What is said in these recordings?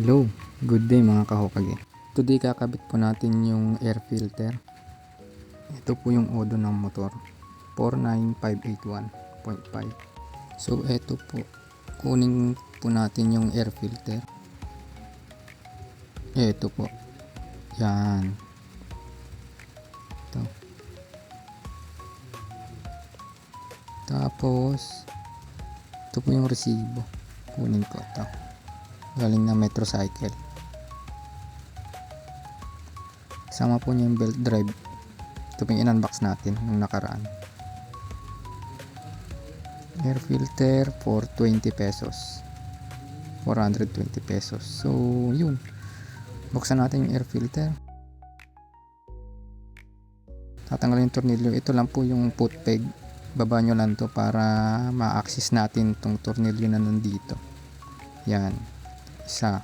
Hello, good day mga kahokage. Today kakabit po natin yung air filter. Ito po yung odo ng motor, 49581.5. So ito po, kunin po natin yung air filter. Ito po, yan. Ito. Tapos, ito po yung resibo. Kunin ko ito. Galing na Metrocycle. Sama po niya yung belt drive. Ito po yung in-unbox natin nung nakaraan. Air filter for 20 pesos. 420 pesos. So, yun. Buksan natin yung air filter. Tatanggalin yung tornilyo. Ito lang po yung foot peg. Baba nyo lang to para ma-access natin tong tornilyo na nandito. Yan. Isa.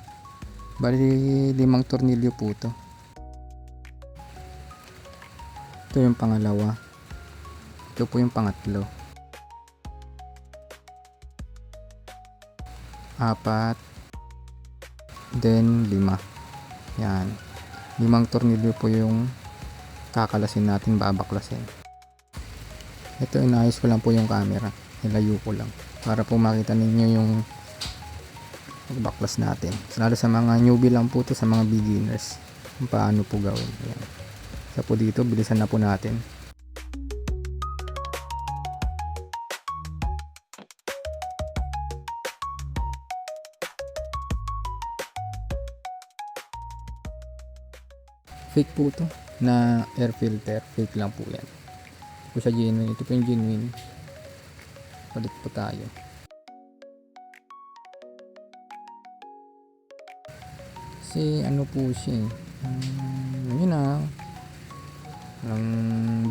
Bali 5 tornilyo po to. Ito yung pangalawa. Ito po yung pangatlo. 4. Then 5. Yan. 5 tornilyo po yung kakalasin natin, babaklasin. Ito, inayos ko lang po yung camera. Nilayo ko lang. Para po makita ninyo yung baklas natin. Lalo sa mga newbie lang po to, sa mga beginners. Kung paano po gawin. Yan. Sa po dito, bilisan na po natin. Fake po to na air filter. Fake lang po yan. Ito siya genuine. Ito po yung genuine. Palit po tayo. Kasi ano po siya yun na walang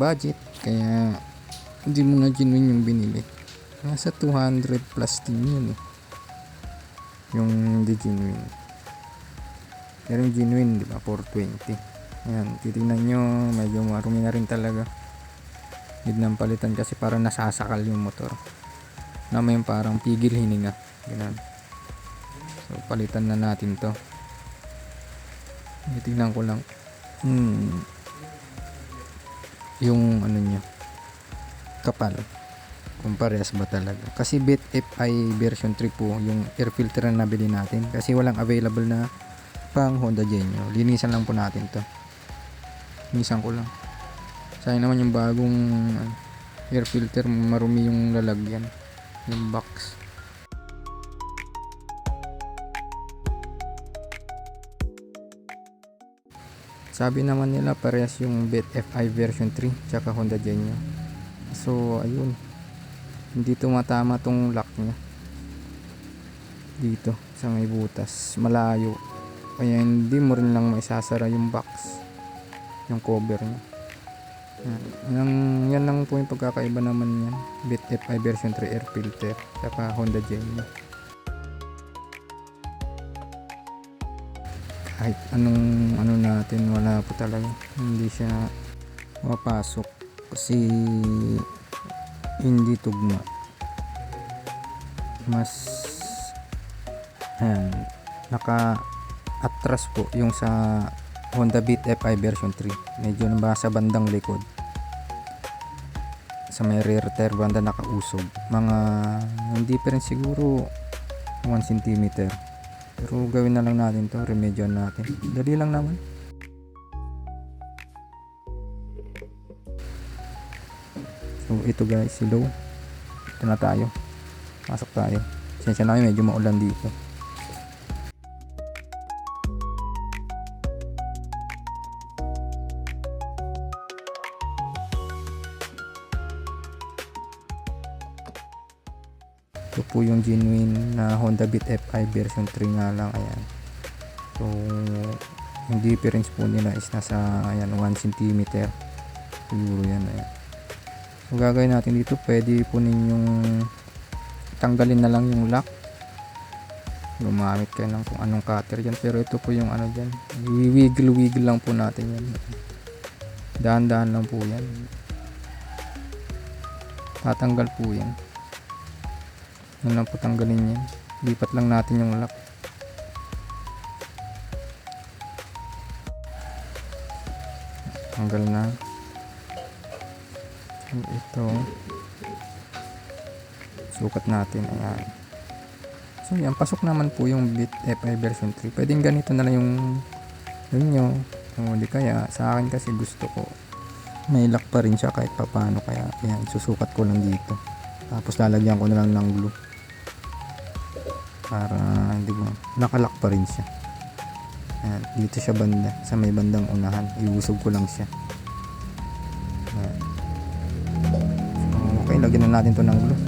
budget, kaya hindi mo na genuine yung binili. Nasa 200 plus din yun yung di genuine. Pero yung genuine, di ba, 420. Ayan, titignan nyo, medyo marumi na rin talaga. Hindi nang palitan kasi parang nasasakal yung motor na may parang pigil hininga. Ganun. So palitan na natin to. Tingnan ko lang yung ano niya, kapal, kung parehas ba talaga. Kasi BIT FI version 3 po yung air filter na nabili natin, kasi walang available na pang Honda Genio. Linisan lang po natin to. Linisan ko lang. Sayang naman yung bagong air filter, marumi yung lalagyan, yung box. Sabi naman nila parehas yung BIT FI version 3 tsaka Honda Genio. So ayun, hindi tumatama tong lock nya dito sa may butas, malayo, kaya hindi mo rin lang maisasara yung box, yung cover nya. Yan lang po yung pagkakaiba naman yan, BIT FI version 3 air filter tsaka Honda Genio. Kahit anong ano natin, wala po talaga, hindi siya mapasok kasi hindi tugma. Mas naka atras po yung sa Honda Beat FI version 3, medyo nabasa bandang likod sa may rear tire banda, nakausog mga hindi pa rin siguro 1 cm. Pero gawin na lang natin to, remedyoan natin. Dali lang naman. So ito guys, hello. Ito na tayo. Pasok tayo. Sensya na kayo, medyo maulan dito. Ito po yung genuine na Honda Beat FI version 3 nga lang. Ayan. So yung difference po nila is nasa 1 cm siguro yan. Ayan. So gagawin natin dito, pwede po ninyong tanggalin na lang yung lock, gumamit kayo ng kung anong cutter dyan, pero ito po yung ano dyan, wiggle lang po natin yan, dahan-dahan lang po yan, tatanggal po yan. Yan lang po, tanggalin yan, lipat lang natin yung lock. tanggal na. So, ito sukat natin, ayan. So yan, pasok naman po yung Bit FI version 3. Pwedeng ganito na lang yung nyo, o di kaya sa akin kasi gusto ko may lock pa rin siya kahit papano, kaya ayan, susukat ko lang dito, tapos lalagyan ko na lang ng glue para hindi ba nakalock pa rin siya. Ayan, dito siya banda, sa may bandang unahan, iusog ko lang siya. Ayan. So, okay, lagyan na natin to ng glue.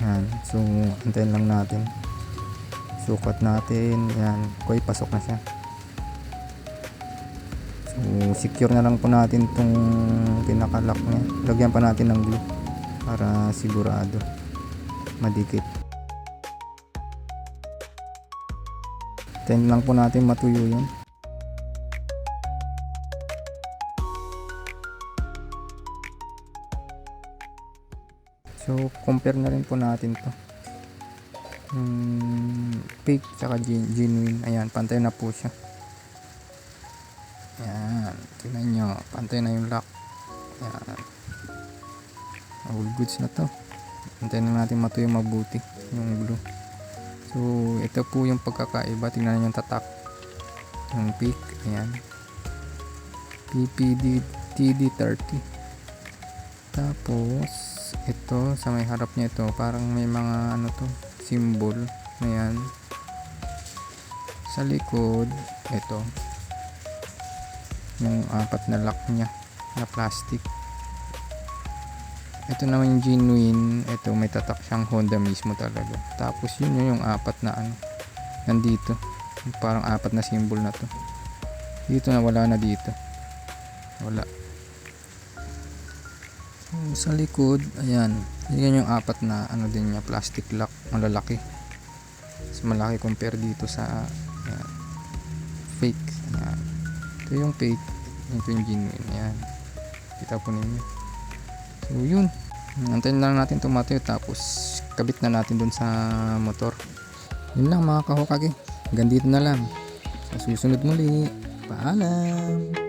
Yan. So, antayin lang natin. Sukat natin. Yan. Okay, pasok na siya. So, secure na lang po natin itong pinaka-lock niya. Lagyan pa natin ng glue para sigurado madikit. Antayin lang po natin matuyo yun. So, compare na rin po natin to. Fake tsaka genuine. Ayan, pantay na po siya. Ayan, tingnan nyo. Pantay na yung lock. Ayan. All goods na to. Antayin na natin matuyo mabuti yung glue. So, ito po yung pagkakaiba. Tingnan nyo yung tatak. Yung fake. Ayan. PPD TD30. Tapos ito sa may harap niya, ito parang may mga ano to, symbol. Ayan. Sa likod ito yung apat na lock niya na plastic. Ito naman yung genuine, ito may tatak siyang Honda mismo talaga. Tapos yun yung apat na ano nandito, parang apat na symbol na to dito, na wala na dito, wala. Sa likod, ayan, yan yung apat na ano din niya, plastic lock, malalaki. Mas malaki compare dito sa ayan, fake. Ayan. Ito yung fake, ito yung genuine. Ayan, kita po ninyo. So yun, antayin lang natin tumatayo, tapos kabit na natin dun sa motor. Yun lang mga kahokage, hanggang dito na lang. Sa susunod muli, paalam.